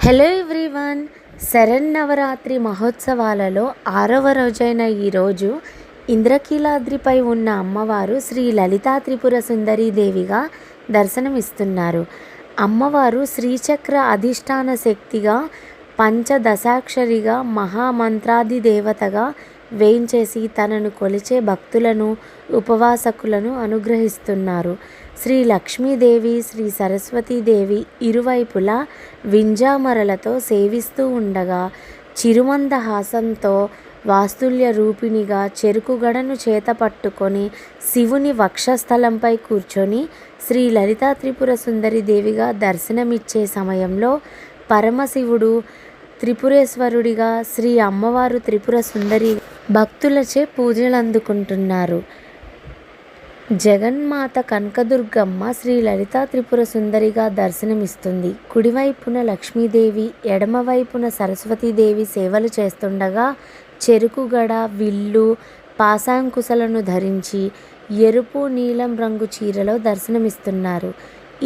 Hello everyone. Sharannavaratri మహోత్సవాలలో 6వ రోజైన ఈరోజు ఇంద్రకీలాద్రిపై ఉన్న అమ్మవారు శ్రీ లలితా త్రిపుర సుందరీదేవిగా దర్శనమిస్తున్నారు. అమ్మవారు శ్రీచక్ర అధిష్టాన శక్తిగా, పంచదశాక్షరిగా, మహామంత్రాది దేవతగా వేంచేసి తనను కొలిచే భక్తులను, ఉపవాసకులను అనుగ్రహిస్తున్నారు. శ్రీ లక్ష్మీదేవి, శ్రీ సరస్వతీదేవి ఇరువైపులా వింజామరలతో సేవిస్తూ ఉండగా, చిరుమందహాసంతో వాత్సల్య రూపిణిగా చెరుకుగడను చేతపట్టుకొని శివుని వక్షస్థలంపై కూర్చొని శ్రీ లలితా త్రిపుర సుందరి దేవిగా దర్శనమిచ్చే సమయంలో పరమశివుడు త్రిపురేశ్వరుడిగా, శ్రీ అమ్మవారు త్రిపుర సుందరి భక్తులచే పూజలందుకుంటున్నారు. జగన్మాత కనకదుర్గమ్మ శ్రీ లలితా త్రిపుర సుందరిగా దర్శనమిస్తుంది. కుడివైపున లక్ష్మీదేవి, ఎడమవైపున సరస్వతీదేవి సేవలు చేస్తుండగా చెరుకుగడ, విల్లు, పాశాంకుశలను ధరించి ఎరుపు, నీలం రంగు చీరలో దర్శనమిస్తున్నారు.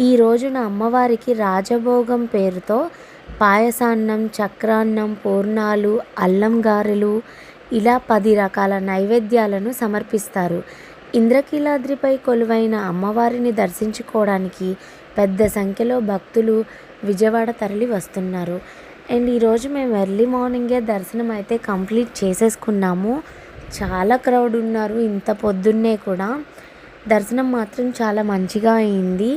ఈ రోజున అమ్మవారికి రాజభోగం పేరుతో పాయసాన్నం, చక్రాన్నం, పూర్ణాలు, అల్లం గారెలు ఇలా 10 రకాల నైవేద్యాలను సమర్పిస్తారు. ఇంద్రకీలాద్రిపై కొలువైన అమ్మవారిని దర్శించుకోవడానికి పెద్ద సంఖ్యలో భక్తులు విజయవాడ తరలి వస్తున్నారు. అండ్ ఈరోజు మేము ఎర్లీ మార్నింగే దర్శనం అయితే కంప్లీట్ చేసేసుకున్నాము. చాలా క్రౌడ్ ఉన్నారు. ఇంత పొద్దున్నే కూడా దర్శనం మాత్రం చాలా మంచిగా అయింది.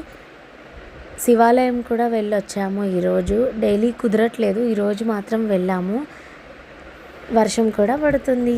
శివాలయం కూడా వెళ్ళొచ్చాము. ఈరోజు డైలీ కుదరట్లేదు, ఈరోజు మాత్రం వెళ్ళాము. వర్షం కూడా పడుతుంది.